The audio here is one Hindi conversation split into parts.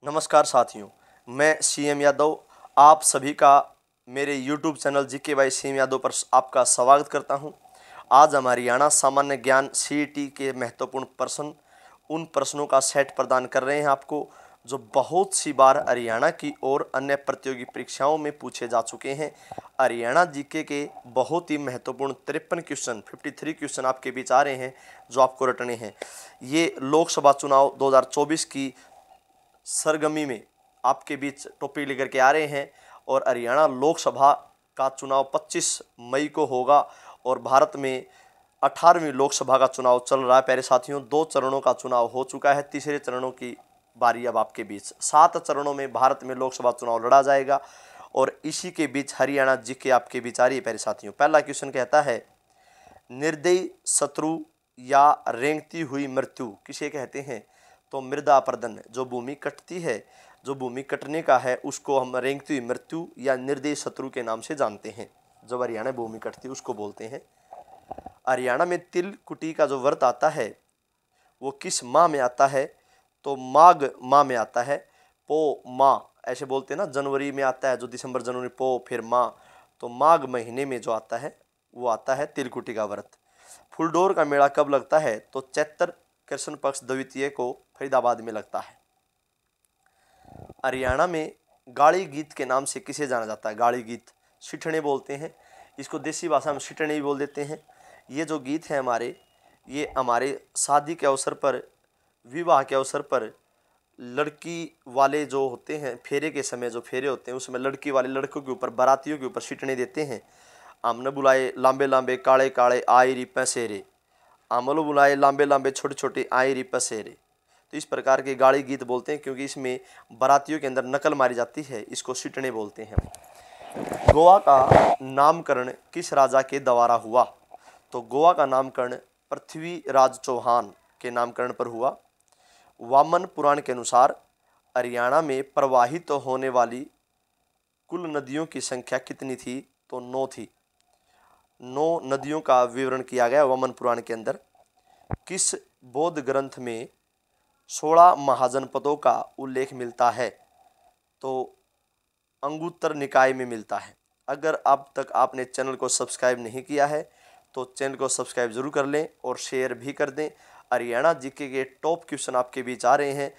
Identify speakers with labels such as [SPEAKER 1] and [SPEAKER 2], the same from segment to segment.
[SPEAKER 1] नमस्कार साथियों, मैं सीएम यादव आप सभी का मेरे YouTube channel GK by CM Yadav पर आपका स्वागत करता हूं। आज हम हरियाणा सामान्य ज्ञान सीईटी के महत्वपूर्ण प्रश्न उन प्रश्नों का सेट प्रदान कर रहे हैं आपको, जो बहुत सी बार हरियाणा की और अन्य प्रतियोगी परीक्षाओं में पूछे जा चुके हैं। हरियाणा जीके के बहुत ही महत्वपूर्ण 53 क्वेश्चन 53 क्वेश्चन आपके बीच आ रहे हैं, जो आपको रटने हैं। ये लोकसभा चुनाव 2024 की सरगमी में आपके बीच टॉपिक लेकर के आ रहे हैं। और हरियाणा लोकसभा का चुनाव 25 मई को होगा और भारत में 18वीं लोकसभा का चुनाव चल रहा है। प्यारे साथियों, 2 चरणों का चुनाव हो चुका है, तीसरे चरणों की बारी अब आपके बीच। 7 चरणों में भारत में लोकसभा चुनाव लड़ा जाएगा और इसी के बीच हरियाणा जीके आपके बीच आ रही है। प्यारे साथियों, पहला क्वेश्चन कहता है, निर्दयी शत्रु या रेंगती हुई मृत्यु किसे कहते हैं? तो मृदा अपरदन, जो भूमि कटती है, जो भूमि कटने का है, उसको हम रेंगती हुई मृत्यु या निर्दयी शत्रु के नाम से जानते हैं। जब हरियाणा भूमि कटती है उसको बोलते हैं। हरियाणा में तिल कुटी का जो व्रत आता है वो किस माह में आता है? तो माघ माह में आता है। पो माह ऐसे बोलते हैं ना, जनवरी में आता है जो दिसंबर जनवरी, पो फिर माह, तो माघ महीने में जो आता है वो आता है तिलकुटी का व्रत। फुलडोर का मेला कब लगता है? तो चैत्र कृष्ण पक्ष द्वितीय को फरीदाबाद में लगता है। हरियाणा में गाड़ी गीत के नाम से किसे जाना जाता है? गाड़ी गीत सिठने बोलते हैं, इसको देसी भाषा में सिठने भी बोल देते हैं। ये जो गीत है ये हमारे शादी के अवसर पर, विवाह के अवसर पर लड़की वाले जो होते हैं, फेरे के समय जो फेरे होते हैं उसमें लड़की वाले लड़कों के ऊपर, बारातियों के ऊपर सिठने देते हैं। आमने बुलाए लांबे लांबे काले काले आई री पैसेरे, आमलो बुलाए लांबे लांबे छोटे छोटे आई री पसेरे। तो इस प्रकार के गाड़ी गीत बोलते हैं, क्योंकि इसमें बारातियों के अंदर नकल मारी जाती है, इसको सिटने बोलते हैं। गोवा का नामकरण किस राजा के द्वारा हुआ? तो गोवा का नामकरण पृथ्वीराज चौहान के नामकरण पर हुआ। वामन पुराण के अनुसार हरियाणा में प्रवाहित होने वाली कुल नदियों की संख्या कितनी थी? तो 9 थी। 9 नदियों का विवरण किया गया वामन पुराण के अंदर। किस बौद्ध ग्रंथ में 16 महाजनपदों का उल्लेख मिलता है? तो अंगुत्तर निकाय में मिलता है। अगर अब तक आपने चैनल को सब्सक्राइब नहीं किया है तो चैनल को सब्सक्राइब जरूर कर लें और शेयर भी कर दें। हरियाणा जीके के टॉप क्वेश्चन आपके बीच आ रहे हैं।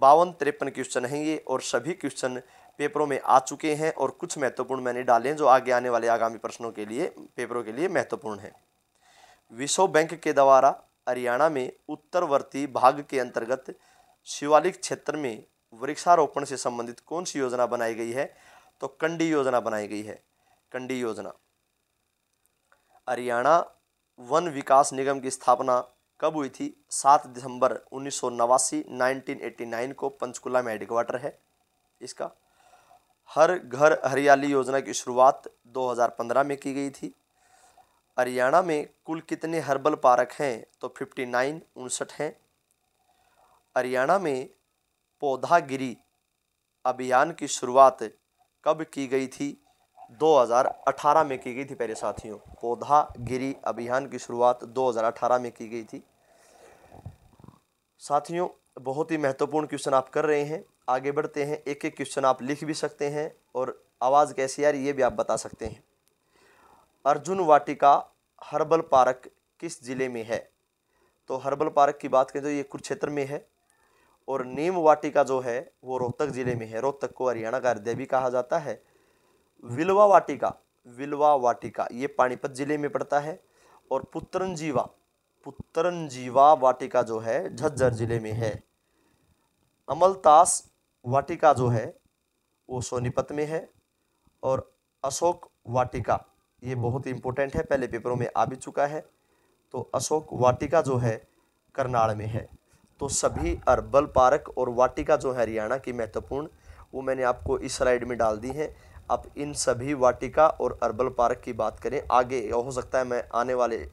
[SPEAKER 1] 52-53 क्वेश्चन हैं ये, और सभी क्वेश्चन पेपरों में आ चुके हैं और कुछ महत्वपूर्ण मैंने डाले हैं जो आगे आने वाले आगामी प्रश्नों के लिए, पेपरों के लिए महत्वपूर्ण है। विश्व बैंक के द्वारा हरियाणा में उत्तरवर्ती भाग के अंतर्गत शिवालिक क्षेत्र में वृक्षारोपण से संबंधित कौन सी योजना बनाई गई है? तो कंडी योजना बनाई गई है। कंडी योजना। हरियाणा वन विकास निगम की स्थापना कब हुई थी? 7 दिसंबर 1989 को पंचकुला में हेडक्वार्टर है इसका। हर घर हरियाली योजना की शुरुआत 2015 में की गई थी। हरियाणा में कुल कितने हर्बल पार्क हैं? तो 59 हैं। हरियाणा में पौधागिरी अभियान की शुरुआत कब की गई थी? 2018 में की गई थी। प्यारे साथियों, पौधागिरी अभियान की शुरुआत 2018 में की गई थी। साथियों, बहुत ही महत्वपूर्ण क्वेश्चन आप कर रहे हैं। आगे बढ़ते हैं। एक एक क्वेश्चन आप लिख भी सकते हैं और आवाज़ कैसी आ रही है ये भी आप बता सकते हैं। अर्जुन वाटिका हर्बल पार्क किस जिले में है? तो हर्बल पार्क की बात करें तो ये कुरुक्षेत्र में है। और नीम वाटिका जो है वो रोहतक जिले में है। रोहतक को हरियाणा का हृदय भी कहा जाता है। विलवा वाटिका ये पानीपत जिले में पड़ता है। और पुत्रंजीवा वाटिका जो है झज्जर जिले में है। अमलतास वाटिका जो है वो सोनीपत में है। और अशोक वाटिका ये बहुत ही इंपॉर्टेंट है, पहले पेपरों में आ भी चुका है। तो अशोक वाटिका जो है करनाल में है। तो सभी हर्बल पार्क और वाटिका जो है हरियाणा की महत्वपूर्ण, वो मैंने आपको इस स्लाइड में डाल दी है। अब इन सभी वाटिका और हर्बल पार्क की बात करें, आगे हो सकता है मैं आने वाले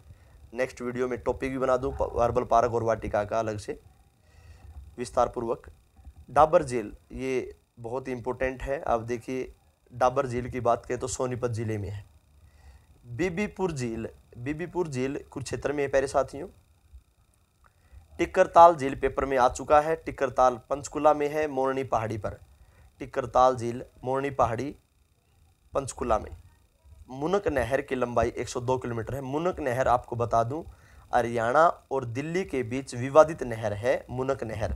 [SPEAKER 1] नेक्स्ट वीडियो में टॉपिक भी बना दूं हर्बल पार्क और वाटिका का अलग से विस्तार पूर्वक। डाबर झील ये बहुत ही इंपॉर्टेंट है। अब देखिए, डाबर झील की बात करें तो सोनीपत जिले में है। बीबीपुर झील कुरुक्षेत्र में है। प्यारे साथियों, टिक्करताल झील पेपर में आ चुका है। टिक्करताल पंचकुला में है, मोरनी पहाड़ी पर। टिक्करताल झील मोरनी पहाड़ी पंचकुला में। मुनक नहर की लंबाई 102 किलोमीटर है। मुनक नहर आपको बता दूं हरियाणा और दिल्ली के बीच विवादित नहर है मुनक नहर।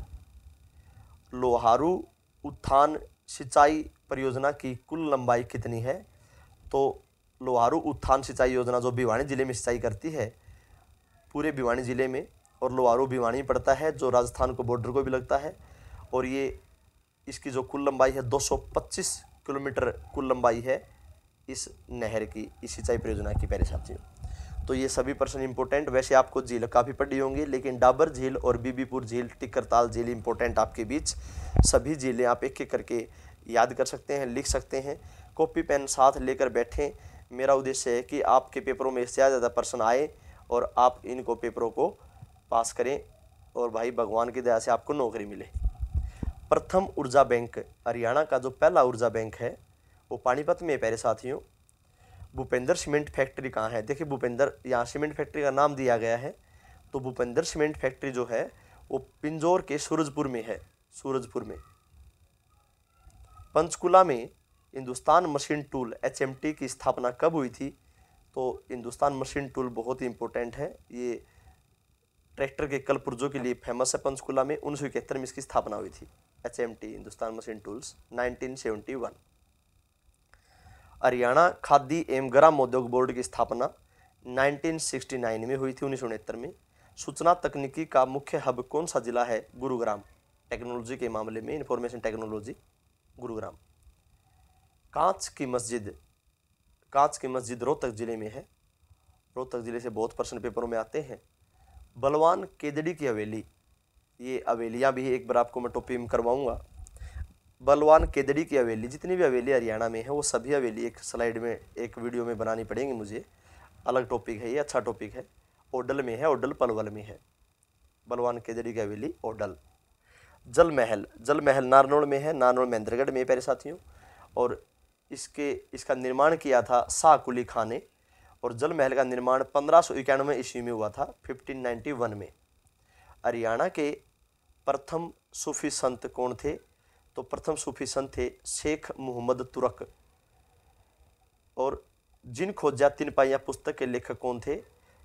[SPEAKER 1] लोहारू उत्थान सिंचाई परियोजना की कुल लंबाई कितनी है? तो लोहारू उत्थान सिंचाई योजना जो भिवानी जिले में सिंचाई करती है, पूरे भिवानी जिले में, और लोहारू भिवानी पड़ता है जो राजस्थान को बॉर्डर को भी लगता है। और ये इसकी जो कुल लंबाई है 225 किलोमीटर कुल लंबाई है इस नहर की, इस सिंचाई परियोजना की प्यारे साथियों। तो ये सभी प्रश्न इंपॉर्टेंट, वैसे आपको झील काफ़ी पढ़ी होंगी, लेकिन डाबर झील और बीबीपुर झील, टिक्करताल झील इंपॉर्टेंट आपके बीच। सभी झीलें आप एक एक करके याद कर सकते हैं, लिख सकते हैं। कॉपी पेन साथ लेकर बैठें। मेरा उद्देश्य है कि आपके पेपरों में इससे ज़्यादा प्रश्न आए और आप इनको पेपरों को पास करें और भाई भगवान की दया से आपको नौकरी मिले। प्रथम ऊर्जा बैंक, हरियाणा का जो पहला ऊर्जा बैंक है वो पानीपत में है प्यारे साथियों। भूपेंद्र सीमेंट फैक्ट्री कहाँ है? देखिए भूपेंद्र, यहाँ सीमेंट फैक्ट्री का नाम दिया गया है, तो भूपेंद्र सीमेंट फैक्ट्री जो है वो पिंजौर के सूरजपुर में है, सूरजपुर में। पंचकुला में हिंदुस्तान मशीन टूल HMT की स्थापना कब हुई थी? तो हिंदुस्तान मशीन टूल बहुत ही इंपॉर्टेंट है, ये ट्रैक्टर के कल पुर्जों के लिए फेमस है। पंचकुला में 1971 में इसकी स्थापना हुई थी। HMT Hindustan machine tools 1971। Haryana khadi एवं ग्राम उद्योग बोर्ड की स्थापना 1969 में हुई थी, 1969 में। सूचना तकनीकी का मुख्य हब कौन सा जिला है? गुरुग्राम। टेक्नोलॉजी के मामले में इंफॉर्मेशन टेक्नोलॉजी, गुरुग्राम। कांच की मस्जिद रोहतक जिले में है। रोहतक जिले से बहुत प्रश्न पेपरों में आते हैं। बलवान केदड़ी की हवेली, ये हवेलियाँ भी एक बार आपको मैं टॉपिक में करवाऊंगा। बलवान केदड़ी की हवेली, जितनी भी हवेली हरियाणा में है वो सभी हवेली एक स्लाइड में, एक वीडियो में बनानी पड़ेंगी मुझे, अलग टॉपिक है ये, अच्छा टॉपिक है। ओडल में है, ओडल पलवल में है। बलवान केदड़ी की हवेली ओडल। जल महल नारनौल में है, नारनौल महेंद्रगढ़ में प्यारे साथियों। और इसका निर्माण किया था शाह कुली खान ने। और जल महल का निर्माण 1591 ईस्वी में हुआ था, 1591 में। हरियाणा के प्रथम सूफी संत कौन थे? तो प्रथम सूफी संत थे शेख मोहम्मद तुरक। और जिन खोजा तीन पाइयाँ पुस्तक के लेखक कौन थे?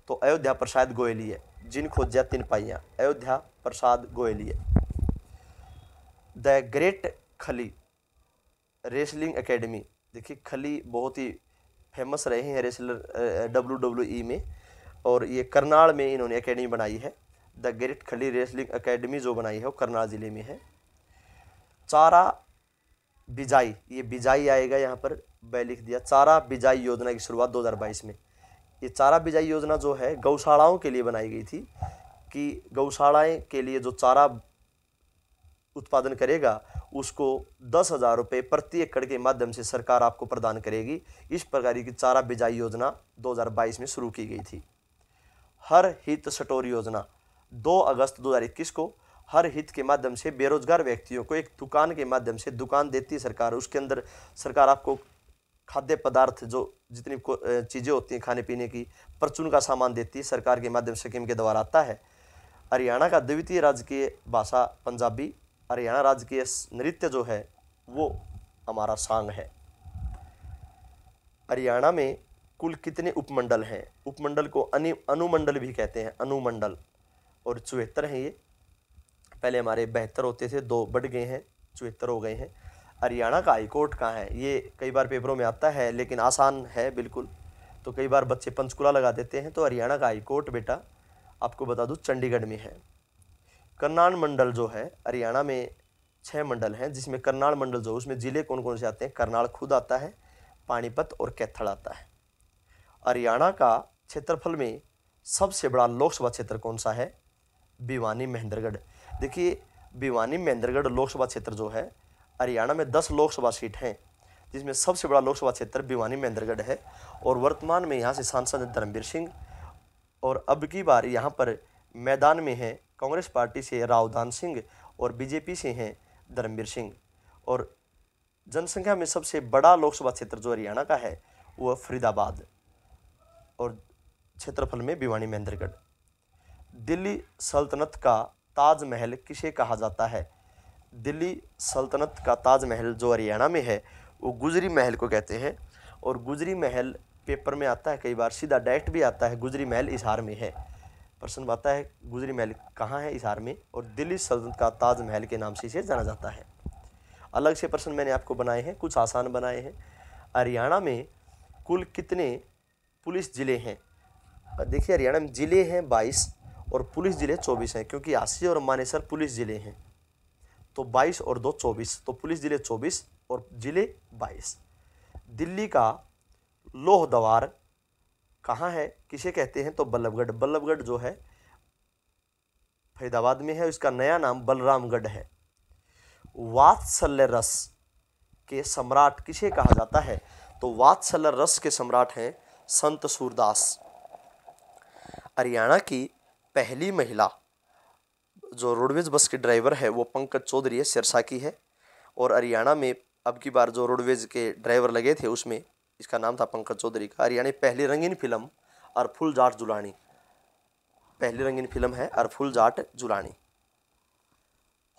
[SPEAKER 1] तो अयोध्या प्रसाद गोयली है। जिन खोजा तीन पाइयाँ, अयोध्या प्रसाद गोयली है। द ग्रेट खली रेसलिंग एकेडमी, देखिए खली बहुत ही फेमस रहे हैं रेसलर WWE में, और ये करनाल में इन्होंने एकेडमी बनाई है। द ग्रेट खली रेसलिंग एकेडमी जो बनाई है वो करनाल जिले में है। चारा बिजाई, ये बिजाई आएगा यहाँ पर, बै लिख दिया। चारा बिजाई योजना की शुरुआत 2022 में। ये चारा बिजाई योजना जो है गौशालाओं के लिए बनाई गई थी, कि गौशालाएँ के लिए जो चारा उत्पादन करेगा उसको 10,000 रुपये प्रति एकड़ के माध्यम से सरकार आपको प्रदान करेगी। इस प्रकार की चारा बिजाई योजना 2022 में शुरू की गई थी। हर हित स्टोर योजना 2 अगस्त 2021 को हर हित के माध्यम से बेरोजगार व्यक्तियों को एक दुकान के माध्यम से दुकान देती है सरकार। उसके अंदर सरकार आपको खाद्य पदार्थ, जो जितनी चीज़ें होती हैं खाने पीने की, परचून का सामान देती है सरकार के माध्यम से, स्कीम के द्वारा आता है। हरियाणा का द्वितीय राजकीय भाषा पंजाबी। हरियाणा राज्य की नृत्य जो है वो हमारा सांग है। हरियाणा में कुल कितने उपमंडल हैं? उपमंडल को अनुमंडल भी कहते हैं, अनुमंडल। और 74 हैं ये। पहले हमारे 72 होते थे, 2 बढ़ गए हैं, 74 हो गए हैं। हरियाणा का हाईकोर्ट कहाँ है? ये कई बार पेपरों में आता है, लेकिन आसान है बिल्कुल, तो कई बार बच्चे पंचकुला लगा देते हैं। तो हरियाणा का हाईकोर्ट बेटा आपको बता दूँ चंडीगढ़ में है। करनाल मंडल जो है, हरियाणा में 6 मंडल हैं, जिसमें करनाल मंडल जो, उसमें ज़िले कौन कौन से आते हैं? करनाल खुद आता है, पानीपत और कैथल आता है। हरियाणा का क्षेत्रफल में सबसे बड़ा लोकसभा क्षेत्र कौन सा है? भिवानी महेंद्रगढ़। देखिए भिवानी महेंद्रगढ़ लोकसभा क्षेत्र जो है, हरियाणा में 10 लोकसभा सीट हैं, जिसमें सबसे बड़ा लोकसभा क्षेत्र भिवानी महेंद्रगढ़ है। और वर्तमान में यहाँ से सांसद धर्मवीर सिंह, और अब की बार यहाँ पर मैदान में है कांग्रेस पार्टी से रावधान सिंह और बीजेपी से हैं धर्मवीर सिंह। और जनसंख्या में सबसे बड़ा लोकसभा क्षेत्र जो हरियाणा का है वो फरीदाबाद, और क्षेत्रफल में भिवानी महेंद्रगढ़। दिल्ली सल्तनत का ताजमहल किसे कहा जाता है? दिल्ली सल्तनत का ताजमहल जो हरियाणा में है वो गुजरी महल को कहते हैं। और गुजरी महल पेपर में आता है, कई बार सीधा डायरेक्ट भी आता है, गुजरी महल हिसार में है। प्रश्न आता है गुजरी महल कहाँ है? हिसार में। और दिल्ली सल्तनत का ताजमहल के नाम से इसे जाना जाता है। अलग से प्रश्न मैंने आपको बनाए हैं, कुछ आसान बनाए हैं। हरियाणा में कुल कितने पुलिस जिले हैं? देखिए हरियाणा में जिले हैं 22 और पुलिस जिले 24 हैं, क्योंकि हांसी और मानेसर पुलिस जिले हैं। तो 22 और 2 24, तो पुलिस जिले 24 और जिले 22। दिल्ली का लोह द्वार कहाँ है, किसे कहते हैं? तो बल्लभगढ़। बल्लभगढ़ जो है फरीदाबाद में है, इसका नया नाम बलरामगढ़ है। वात्सल्य रस के सम्राट किसे कहा जाता है? तो वात्सल्य रस के सम्राट हैं संत सूरदास। हरियाणा की पहली महिला जो रोडवेज बस के ड्राइवर है वो पंकज चौधरी है, सिरसा की है। और हरियाणा में अब की बार जो रोडवेज के ड्राइवर लगे थे उसमें इसका नाम था पंकज चौधरी का। हरियाणा की पहली रंगीन फिल्म अरफुल जाट जुलानी, पहली रंगीन फिल्म है अरफुल जाट जुलानी।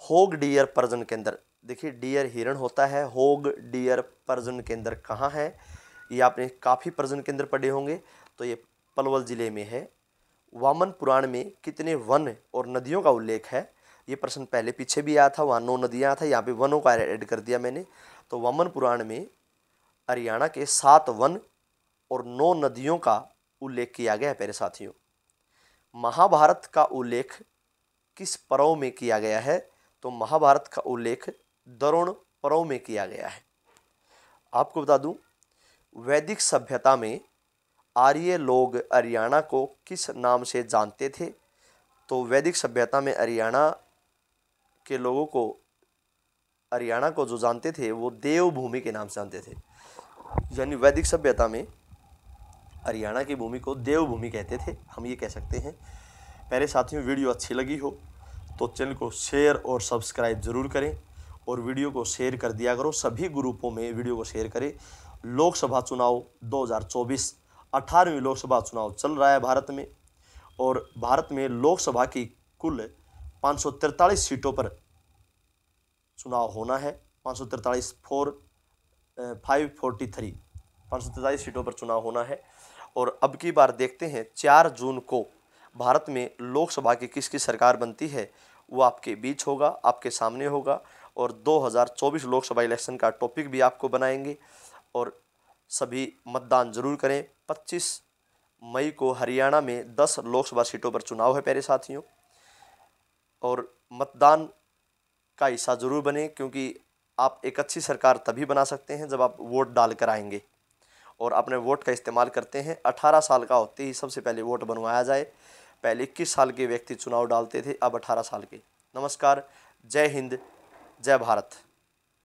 [SPEAKER 1] होग डियर प्रजनन केंद्र, देखिए डियर हिरण होता है, होग डियर प्रजनन केंद्र कहाँ है? ये आपने काफ़ी प्रजनन केंद्र पढ़े होंगे, तो ये पलवल जिले में है। वामन पुराण में कितने वन और नदियों का उल्लेख है? ये प्रश्न पहले पीछे भी आया था, वहाँ 9 नदियाँ था, यहाँ पे वनों का ऐड कर दिया मैंने। तो वामन पुराण में हरियाणा के 7 वन और 9 नदियों का उल्लेख किया गया है प्यारे साथियों। महाभारत का उल्लेख किस पर्व में किया गया है? तो महाभारत का उल्लेख द्रोण पर्व में किया गया है। आपको बता दूं, वैदिक सभ्यता में आर्य लोग हरियाणा को किस नाम से जानते थे? तो वैदिक सभ्यता में हरियाणा के लोगों को, हरियाणा को जो जानते थे वो देवभूमि के नाम से जानते थे। यानी वैदिक सभ्यता में हरियाणा की भूमि को देवभूमि कहते थे, हम ये कह सकते हैं। प्यारे साथियों, वीडियो अच्छी लगी हो तो चैनल को शेयर और सब्सक्राइब जरूर करें और वीडियो को शेयर कर दिया करो, सभी ग्रुपों में वीडियो को शेयर करें। लोकसभा चुनाव 2024, 18वीं लोकसभा चुनाव चल रहा है भारत में, और भारत में लोकसभा की कुल 543 सीटों पर चुनाव होना है। 543 543 सीटों पर चुनाव होना है। और अब की बार देखते हैं 4 जून को भारत में लोकसभा की किसकी सरकार बनती है, वो आपके बीच होगा, आपके सामने होगा। और 2024 लोकसभा इलेक्शन का टॉपिक भी आपको बनाएंगे। और सभी मतदान जरूर करें। 25 मई को हरियाणा में 10 लोकसभा सीटों पर चुनाव है प्यारे साथियों, और मतदान का हिस्सा जरूर बने, क्योंकि आप एक अच्छी सरकार तभी बना सकते हैं जब आप वोट डाल कर आएंगे और अपने वोट का इस्तेमाल करते हैं। 18 साल का होते ही सबसे पहले वोट बनवाया जाए। पहले 21 साल के व्यक्ति चुनाव डालते थे, अब 18 साल के। नमस्कार, जय हिंद, जय भारत।